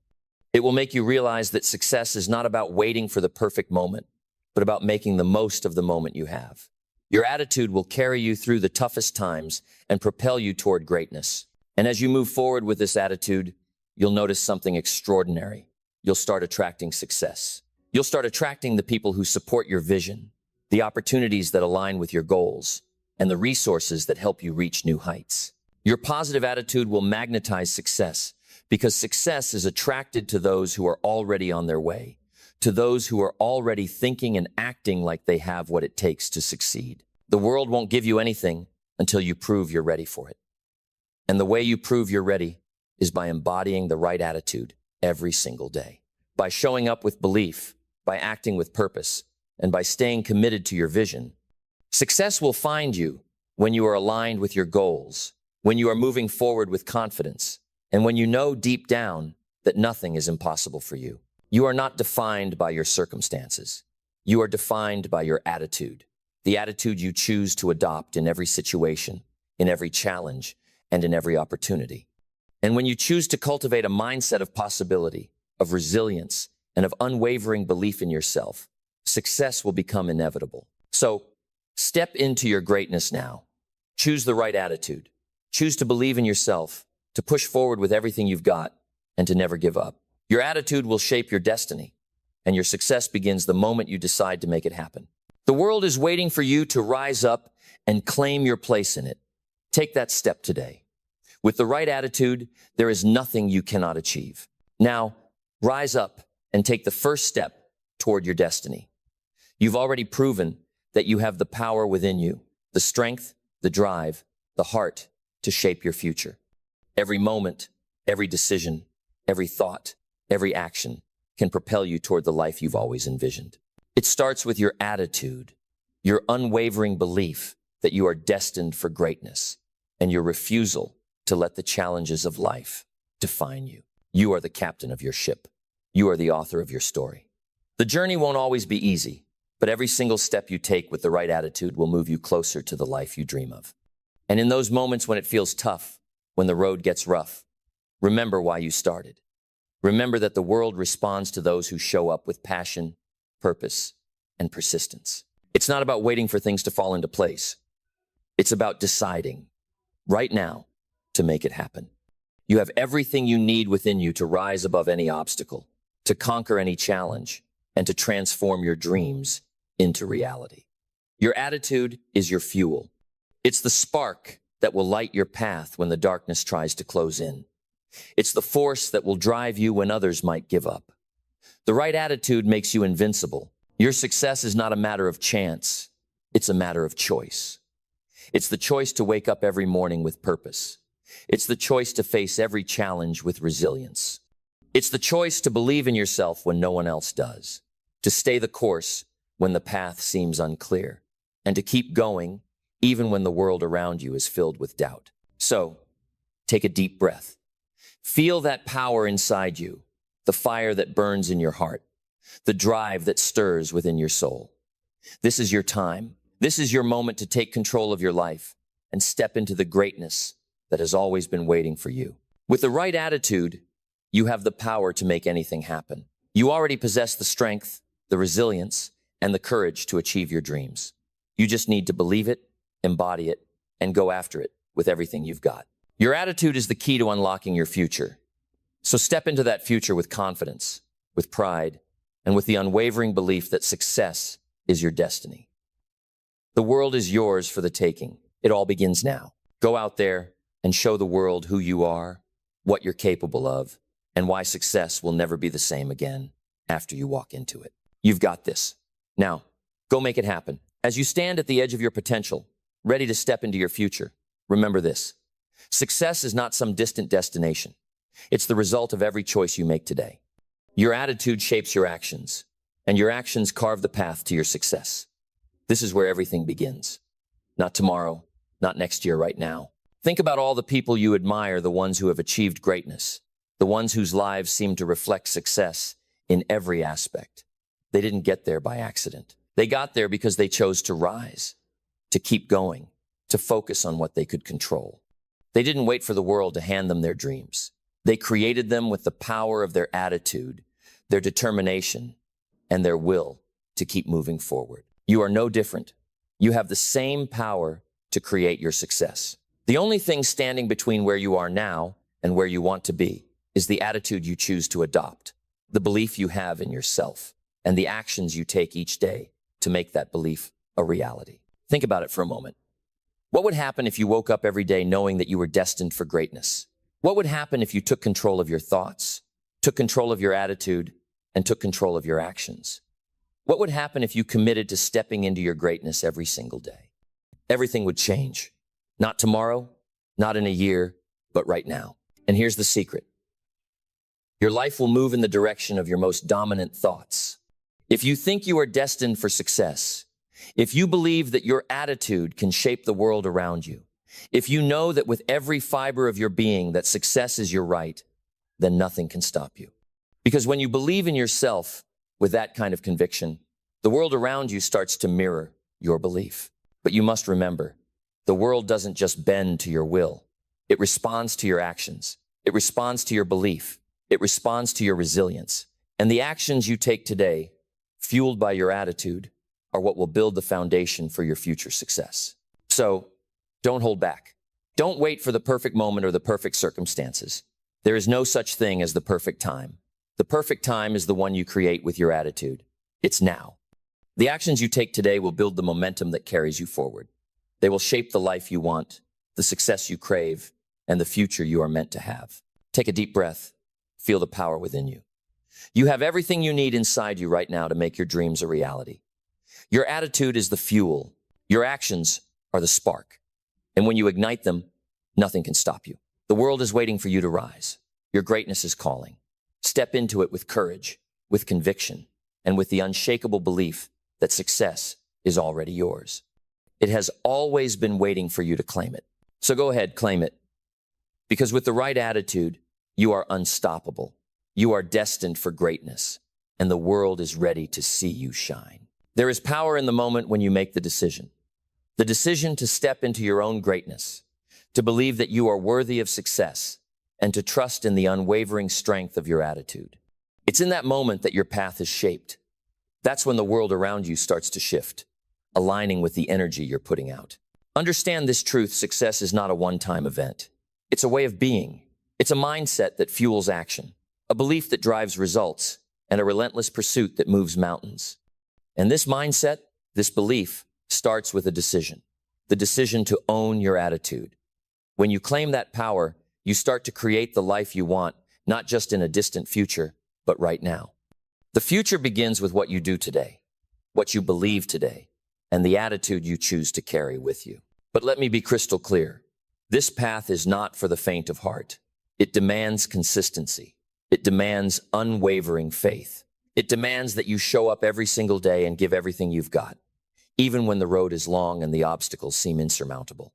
It will make you realize that success is not about waiting for the perfect moment, but about making the most of the moment you have. Your attitude will carry you through the toughest times and propel you toward greatness. And as you move forward with this attitude, you'll notice something extraordinary. You'll start attracting success. You'll start attracting the people who support your vision, the opportunities that align with your goals, and the resources that help you reach new heights. Your positive attitude will magnetize success because success is attracted to those who are already on their way, to those who are already thinking and acting like they have what it takes to succeed. The world won't give you anything until you prove you're ready for it. And the way you prove you're ready is by embodying the right attitude every single day, by showing up with belief, by acting with purpose, and by staying committed to your vision. Success will find you when you are aligned with your goals, when you are moving forward with confidence, and when you know deep down that nothing is impossible for you. You are not defined by your circumstances. You are defined by your attitude, the attitude you choose to adopt in every situation, in every challenge, and in every opportunity. And when you choose to cultivate a mindset of possibility, of resilience, and of unwavering belief in yourself, success will become inevitable. So, step into your greatness now. Choose the right attitude. Choose to believe in yourself, to push forward with everything you've got, and to never give up. Your attitude will shape your destiny, and your success begins the moment you decide to make it happen. The world is waiting for you to rise up and claim your place in it. Take that step today. With the right attitude, there is nothing you cannot achieve. Now, rise up and take the first step toward your destiny. You've already proven that you have the power within you, the strength, the drive, the heart to shape your future. Every moment, every decision, every thought, every action can propel you toward the life you've always envisioned. It starts with your attitude, your unwavering belief that you are destined for greatness, and your refusal to let the challenges of life define you. You are the captain of your ship. You are the author of your story. The journey won't always be easy, but every single step you take with the right attitude will move you closer to the life you dream of. And in those moments when it feels tough, when the road gets rough, remember why you started. Remember that the world responds to those who show up with passion, purpose, and persistence. It's not about waiting for things to fall into place. It's about deciding, right now, to make it happen. You have everything you need within you to rise above any obstacle, to conquer any challenge, and to transform your dreams into reality. Your attitude is your fuel. It's the spark that will light your path when the darkness tries to close in. It's the force that will drive you when others might give up. The right attitude makes you invincible. Your success is not a matter of chance. It's a matter of choice. It's the choice to wake up every morning with purpose. It's the choice to face every challenge with resilience. It's the choice to believe in yourself when no one else does, to stay the course when the path seems unclear, and to keep going even when the world around you is filled with doubt. So, take a deep breath. Feel that power inside you, the fire that burns in your heart, the drive that stirs within your soul. This is your time. This is your moment to take control of your life and step into the greatness that has always been waiting for you. With the right attitude, you have the power to make anything happen. You already possess the strength, the resilience, and the courage to achieve your dreams. You just need to believe it, embody it, and go after it with everything you've got. Your attitude is the key to unlocking your future. So step into that future with confidence, with pride, and with the unwavering belief that success is your destiny. The world is yours for the taking. It all begins now. Go out there and show the world who you are, what you're capable of, and why success will never be the same again after you walk into it. You've got this. Now, go make it happen. As you stand at the edge of your potential, ready to step into your future, remember this. Success is not some distant destination. It's the result of every choice you make today. Your attitude shapes your actions, and your actions carve the path to your success. This is where everything begins. Not tomorrow, not next year, right now. Think about all the people you admire, the ones who have achieved greatness, the ones whose lives seem to reflect success in every aspect. They didn't get there by accident. They got there because they chose to rise, to keep going, to focus on what they could control. They didn't wait for the world to hand them their dreams. They created them with the power of their attitude, their determination, and their will to keep moving forward. You are no different. You have the same power to create your success. The only thing standing between where you are now and where you want to be is the attitude you choose to adopt, the belief you have in yourself, and the actions you take each day to make that belief a reality. Think about it for a moment. What would happen if you woke up every day knowing that you were destined for greatness? What would happen if you took control of your thoughts, took control of your attitude, and took control of your actions? What would happen if you committed to stepping into your greatness every single day? Everything would change. Not tomorrow, not in a year, but right now. And here's the secret. Your life will move in the direction of your most dominant thoughts. If you think you are destined for success, if you believe that your attitude can shape the world around you, if you know that with every fiber of your being that success is your right, then nothing can stop you. Because when you believe in yourself with that kind of conviction, the world around you starts to mirror your belief. But you must remember, the world doesn't just bend to your will. It responds to your actions. It responds to your belief. It responds to your resilience. And the actions you take today, fueled by your attitude, are what will build the foundation for your future success. So, don't hold back. Don't wait for the perfect moment or the perfect circumstances. There is no such thing as the perfect time. The perfect time is the one you create with your attitude. It's now. The actions you take today will build the momentum that carries you forward. They will shape the life you want, the success you crave, and the future you are meant to have. Take a deep breath. Feel the power within you. You have everything you need inside you right now to make your dreams a reality. Your attitude is the fuel. Your actions are the spark. And when you ignite them, nothing can stop you. The world is waiting for you to rise. Your greatness is calling. Step into it with courage, with conviction, and with the unshakable belief that success is already yours. It has always been waiting for you to claim it. So go ahead, claim it. Because with the right attitude, you are unstoppable. You are destined for greatness, and the world is ready to see you shine. There is power in the moment when you make the decision. The decision to step into your own greatness, to believe that you are worthy of success, and to trust in the unwavering strength of your attitude. It's in that moment that your path is shaped. That's when the world around you starts to shift, aligning with the energy you're putting out. Understand this truth: success is not a one-time event. It's a way of being. It's a mindset that fuels action, a belief that drives results, and a relentless pursuit that moves mountains. And this mindset, this belief, starts with a decision. The decision to own your attitude. When you claim that power, you start to create the life you want, not just in a distant future, but right now. The future begins with what you do today, what you believe today, and the attitude you choose to carry with you. But let me be crystal clear. This path is not for the faint of heart. It demands consistency. It demands unwavering faith. It demands that you show up every single day and give everything you've got, even when the road is long and the obstacles seem insurmountable.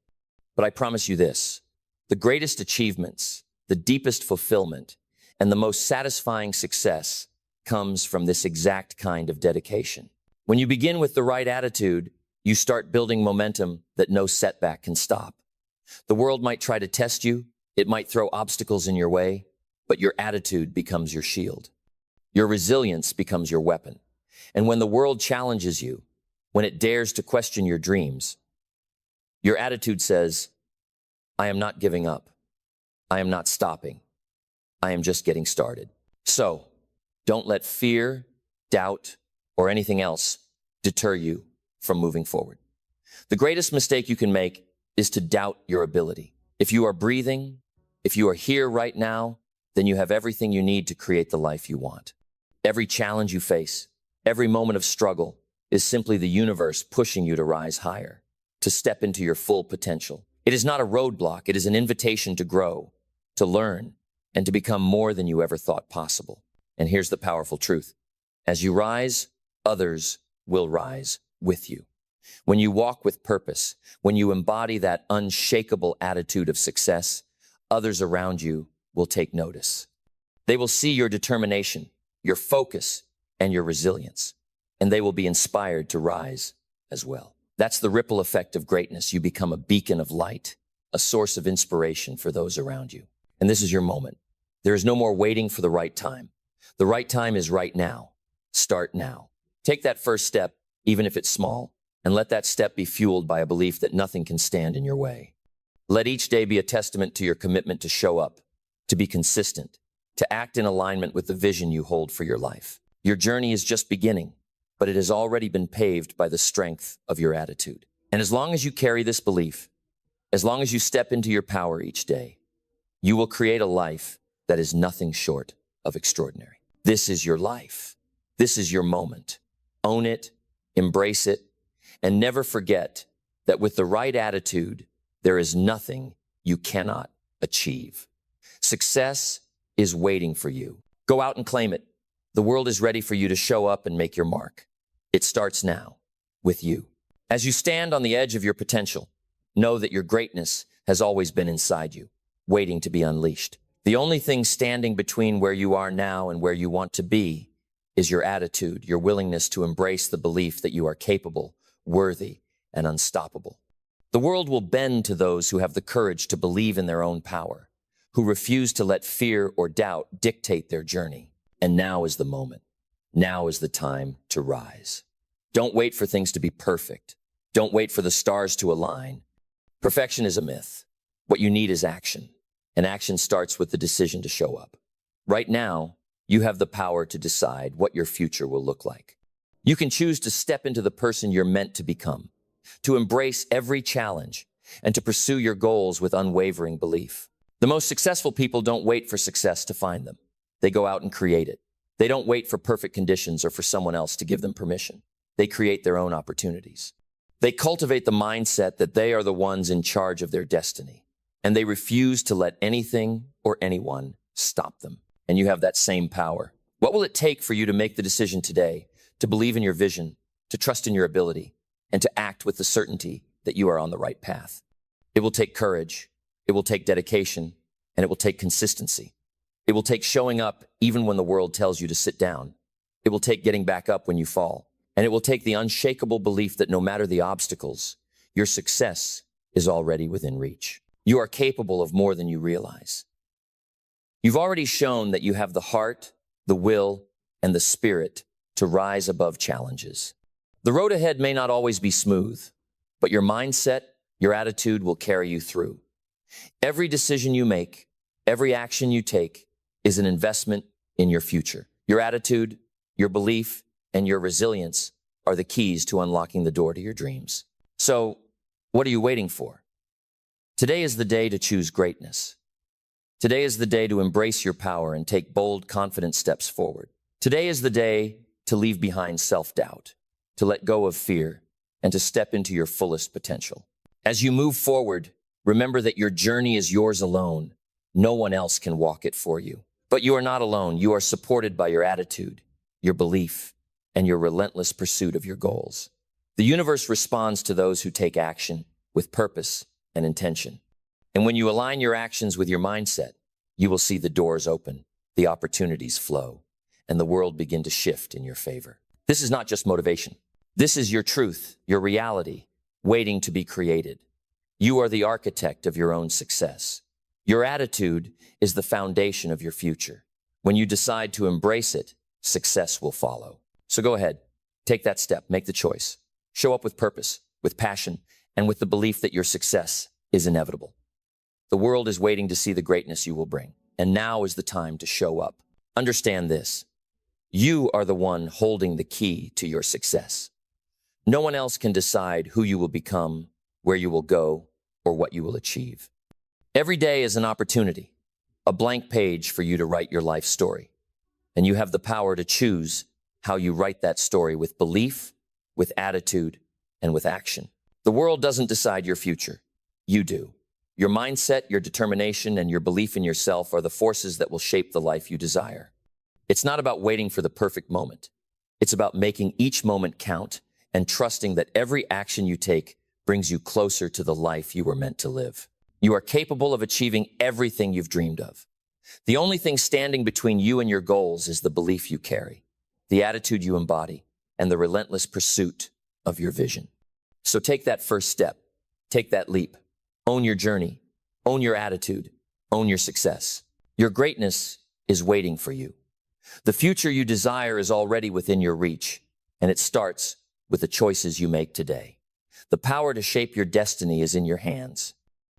But I promise you this: the greatest achievements, the deepest fulfillment, and the most satisfying success comes from this exact kind of dedication. When you begin with the right attitude, you start building momentum that no setback can stop. The world might try to test you, it might throw obstacles in your way, but your attitude becomes your shield. Your resilience becomes your weapon. And when the world challenges you, when it dares to question your dreams, your attitude says, I am not giving up. I am not stopping. I am just getting started. So, don't let fear, doubt, or anything else deter you from moving forward. The greatest mistake you can make is to doubt your ability. If you are breathing, if you are here right now, then you have everything you need to create the life you want. Every challenge you face, every moment of struggle is simply the universe pushing you to rise higher, to step into your full potential. It is not a roadblock, it is an invitation to grow, to learn, and to become more than you ever thought possible. And here's the powerful truth. As you rise, others will rise with you. When you walk with purpose, when you embody that unshakable attitude of success, others around you will take notice. They will see your determination, your focus, and your resilience. and they will be inspired to rise as well. That's the ripple effect of greatness. You become a beacon of light, a source of inspiration for those around you. And this is your moment. There is no more waiting for the right time. The right time is right now. Start now. Take that first step, even if it's small, and let that step be fueled by a belief that nothing can stand in your way. Let each day be a testament to your commitment to show up, to be consistent, to act in alignment with the vision you hold for your life. Your journey is just beginning, but it has already been paved by the strength of your attitude. And as long as you carry this belief, as long as you step into your power each day, you will create a life that is nothing short of extraordinary. This is your life. This is your moment. Own it, embrace it, and never forget that with the right attitude, there is nothing you cannot achieve. Success is waiting for you. Go out and claim it. The world is ready for you to show up and make your mark. It starts now with you. As you stand on the edge of your potential, know that your greatness has always been inside you, waiting to be unleashed. The only thing standing between where you are now and where you want to be is your attitude, your willingness to embrace the belief that you are capable, worthy, and unstoppable. The world will bend to those who have the courage to believe in their own power, who refuse to let fear or doubt dictate their journey. And now is the moment. Now is the time to rise. Don't wait for things to be perfect. Don't wait for the stars to align. Perfection is a myth. What you need is action. And action starts with the decision to show up. Right now, you have the power to decide what your future will look like. You can choose to step into the person you're meant to become, to embrace every challenge, and to pursue your goals with unwavering belief. The most successful people don't wait for success to find them. They go out and create it. They don't wait for perfect conditions or for someone else to give them permission. They create their own opportunities. They cultivate the mindset that they are the ones in charge of their destiny, and they refuse to let anything or anyone stop them. And you have that same power. What will it take for you to make the decision today to believe in your vision, to trust in your ability, and to act with the certainty that you are on the right path? It will take courage, it will take dedication, and it will take consistency. It will take showing up even when the world tells you to sit down. It will take getting back up when you fall. And it will take the unshakable belief that no matter the obstacles, your success is already within reach. You are capable of more than you realize. You've already shown that you have the heart, the will, and the spirit to rise above challenges. The road ahead may not always be smooth, but your mindset, your attitude will carry you through. Every decision you make, every action you take is an investment in your future. Your attitude, your belief, and your resilience are the keys to unlocking the door to your dreams. So, what are you waiting for? Today is the day to choose greatness. Today is the day to embrace your power and take bold, confident steps forward. Today is the day to leave behind self-doubt, to let go of fear, and to step into your fullest potential. As you move forward, remember that your journey is yours alone. No one else can walk it for you. But you are not alone. You are supported by your attitude, your belief, and your relentless pursuit of your goals. The universe responds to those who take action with purpose and intention. And when you align your actions with your mindset, you will see the doors open, the opportunities flow, and the world begin to shift in your favor. This is not just motivation. This is your truth, your reality, waiting to be created. You are the architect of your own success. Your attitude is the foundation of your future. When you decide to embrace it, success will follow. So go ahead, take that step, make the choice. Show up with purpose, with passion, and with the belief that your success is inevitable. The world is waiting to see the greatness you will bring, and now is the time to show up. Understand this. You are the one holding the key to your success. No one else can decide who you will become, where you will go, or what you will achieve. Every day is an opportunity, a blank page for you to write your life story. And you have the power to choose how you write that story with belief, with attitude, and with action. The world doesn't decide your future. You do. Your mindset, your determination, and your belief in yourself are the forces that will shape the life you desire. It's not about waiting for the perfect moment. It's about making each moment count and trusting that every action you take brings you closer to the life you were meant to live. You are capable of achieving everything you've dreamed of. The only thing standing between you and your goals is the belief you carry, the attitude you embody, and the relentless pursuit of your vision. So take that first step. Take that leap. Own your journey. Own your attitude. Own your success. Your greatness is waiting for you. The future you desire is already within your reach, and it starts with the choices you make today. The power to shape your destiny is in your hands.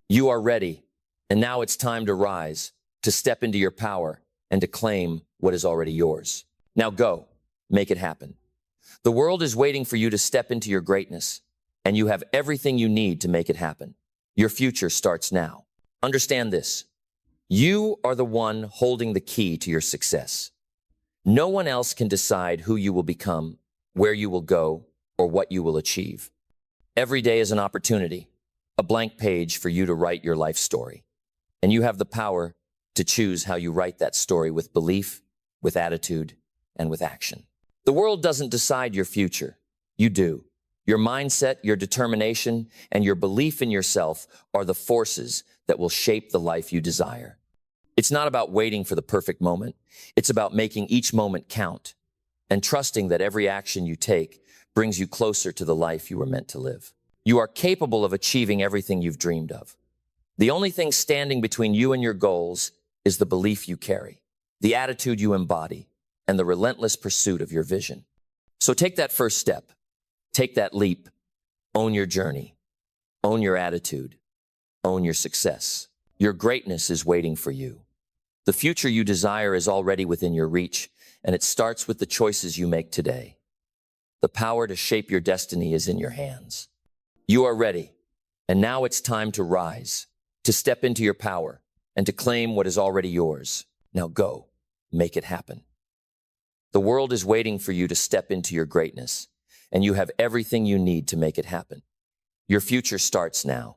You are ready, and now it's time to rise, to step into your power, and to claim what is already yours. Now go, make it happen. The world is waiting for you to step into your greatness, and you have everything you need to make it happen. Your future starts now. Understand this. You are the one holding the key to your success. No one else can decide who you will become, where you will go, or what you will achieve. Every day is an opportunity, a blank page for you to write your life story. And you have the power to choose how you write that story with belief, with attitude, and with action. The world doesn't decide your future. You do. Your mindset, your determination, and your belief in yourself are the forces that will shape the life you desire. It's not about waiting for the perfect moment. It's about making each moment count and trusting that every action you take brings you closer to the life you were meant to live. You are capable of achieving everything you've dreamed of. The only thing standing between you and your goals is the belief you carry, the attitude you embody, and the relentless pursuit of your vision. So take that first step. Take that leap. Own your journey. Own your attitude. Own your success. Your greatness is waiting for you. The future you desire is already within your reach, and it starts with the choices you make today. The power to shape your destiny is in your hands. You are ready, and now it's time to rise, to step into your power, and to claim what is already yours. Now go, make it happen. The world is waiting for you to step into your greatness, and you have everything you need to make it happen. Your future starts now.